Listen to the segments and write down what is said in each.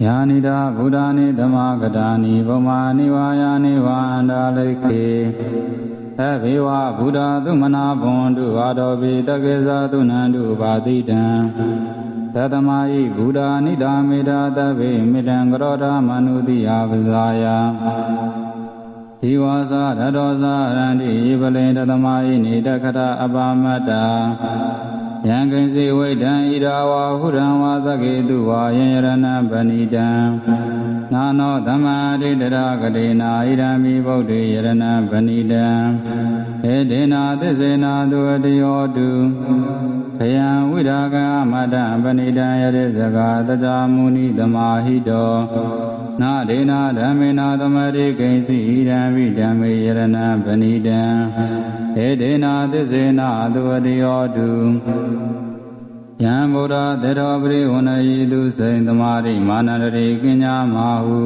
ယာနိဒာဗုဒ္ဓနိဓမ္မဂတာနိဘုမာနိဝါယာနိဝါန္တာလိခေသဗ္ဗေဝဗုဒ္ဓသုမနာဘွန်တုအာတောပိတကေဇာသုနန္တုဘာတိတံသတ္တမယိဗုဒ္ဓနိဒာမေတာသဗ္ဗေမေတံကရောဓမနုတိယပဇာယဒီဝါစာရတောစာရန္တိပလေတသမယိနေတခရအပမတ္တာယံကိဉ္စီဝိဒံဣရာဝါဟုရံဝါသကေတုဝါယံယရဏပဏိတံနာနောဓမ္မာတိတရဂတိနာဣရံမိဗုဒ္ဓေယရဏပဏိတံဧဒေနာသစ္စေနာသူအတယောတုခယံဝိရာဂံအမတံပဏိတံယရိစကာတဇာမုနိသမာဟိတောနာဒေနာဓမ္မေနာသမတိကိဉ္စီဣရံဝိဓမ္မေယရဏပဏိတံဧဒေနာသစ္စေနာသူအတယောတုယံဗုဒ္ဓသေတောပရိဝဏယိတုစိံသမာရိမာနန္တရိကညာမဟု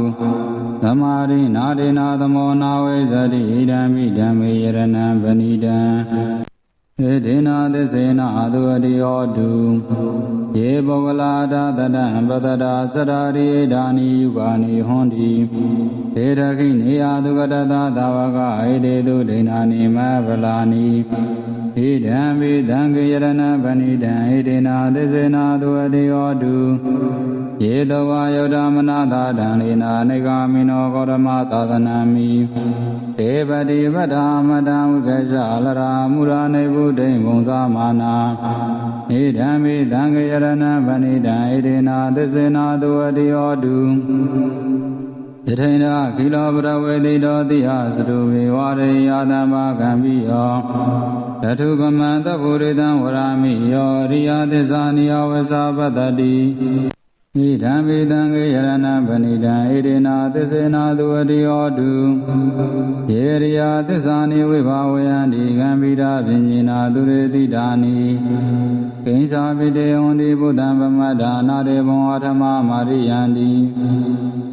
သမာရိနာဒေနာသမောနာဝိဇတိဣဒံမိဓမ္မေယရဏပဏိတံဧဒေနာသစ္စေနာသူအတယောတုယေပုဂ္ဂလာဒသတံပတ္တရာစရာရိဒာနိယုဂာနိဟွန်တိဒေရခိနေယသူကတသသာဝကဣဒေတုဒိနာနိမဗလာနိဣဒံမိသံဃေယရဏပဏိတံဣဒေနာသစ္စေနာသူအတယောတုယေတဝါယုဒ္ဓမနသာဒံလေနာနေဂာမိနောဂေါရမသာသနာမိဒေပတိပဒ္ဓမတံဝိကေရှလရာမူရာနေဗုဒိဘုံသာမာနာဣဒံမိသံဃေယရဏပဏိတံဣဒေနာသစ္စေနာသူအတယောတုယထိန္ဒခိလောပရဝေတိတောတိယသတုဝေဝရေယသမ္မာကံပိယောတထုပမံတဗုရိတံဝရမိယောရိယသစ္စာနိယဝဇာပတ္တိဣဒံမိသံဃေယရဏပဏိတံဣဒေနာသစ္စေနာသူအတယောတုယေရိယသစ္စာနိဝိဘာဝယံဒီကံပိတာပညေနာသူရေတိတာနိကိဉ္စာပိတေဟွန်တိဘုဒ္ဓံပမတ္တာနာရေဘုံအထမမာရိယံတိ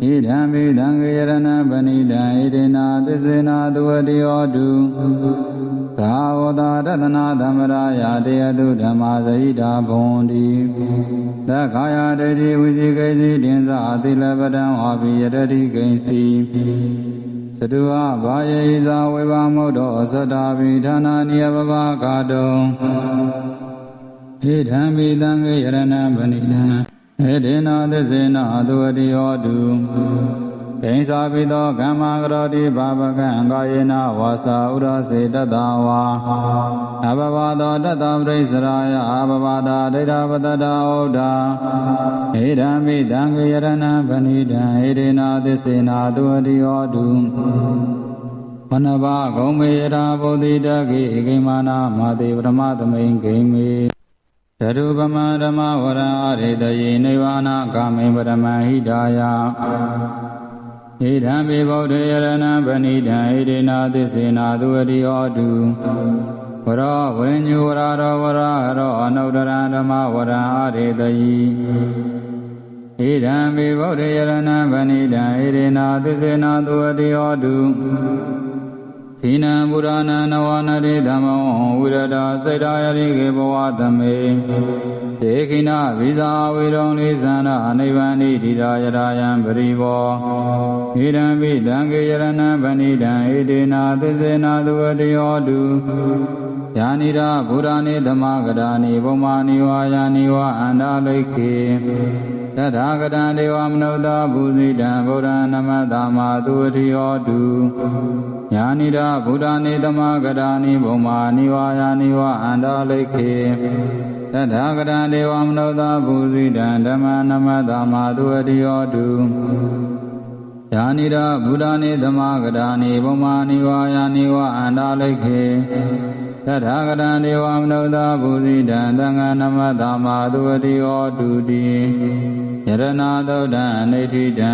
ဣဒံမိသံဃေယရဏပဏိတံဣဒေနာသစ္စေနာသူအတယောတုသာဝတာရတနာသမ္မရာယတေယတုဓမ္မာဇဟိတာဘုံတိသက္ခာယဒိဋ္ဌိဝိဇိကိစီတင်္စအတိလပတံဝါပိယတတိကိဉ္စီသတုဟဘာယေဇာဝေဘာမုဒ္ဒောသတ္တာပိဌာနာနိယပပကာတုံဣဒံမိသံဃေယရဏပဏိတံဧဒေနာသစ္စေနာသူအတယောတုကိဉ္စာပိသောကမ္မကရောတိဘာဝကံကာယေနဝါစာဥရစေတတဝါအဘဝသောတတပရိစ္ဆရာယအဘဝတာဒိဋ္ဌပတ္တဩဒာဣဒံမိသံဃေယရဏပဏိတံဣဒေနာသစ္စေနာသူအတယောတုဝနဘဂုံမေရာဗုဒ္ဓိတကိဣဂိမာနာမတေပရမသမိန်ဂိမေတထုပမဓမ္မဝရံအရိတယေနိဗ္ဗာနကာမေပရမဟိတာယဣဒံပိဗုဒ္ဓေယရဏပဏိတံဣဒေနာသစ္စေနာသူအတယောတုဝရောဝရိညုဝရရောဝရရောအနုတ္တရံဓမ္မဝရံအရိတယေဣဒံပိဗုဒ္ဓေယရဏပဏိတံဣဒေနာသစ္စေနာသူအတယောတုခိနံပုရဏံနဝနတိဓမ္မောဝိရဒစိတ်ဓာယရိကေဘဝသမေဒေခိနဝိဇာဝေရုံလိသန္တာနိဗ္ဗာနိတိရာယရာယံပရိဘောဣဒံပိသံဃေယရဏပဏိတံဣဒေနာသစ္စေနာသူအတယောတုယာနိရာဗုဒ္ဓနိဓမ္မဂတာနိဘုမာနိဝါယာနိဝါအန္တာလိခေတထာဂတံဒေဝမနုဿာဘူဇိတံဗုဒ္ဓံနမတမသူအတယောတုယာနိရာဗုဒ္ဓနိဓမ္မဂတာနိဘုမာနိဝါယာနိဝါအန္တာလိခေတထာဂတံဒေဝမနုဿာဘူဇိတံဓမ္မနမတမသူအတယောတုယာနိရာဗုဒ္ဓနိဓမ္မဂတာနိဘုမာနိဝါယာနိဝါအန္တာလိခေတထာဂတံဒေဝမနုဿာဘူဇိတံသံဃာနမတမသူအတယောတုတိယရဏသုဒ္ဓံအဋ္ဌိတံ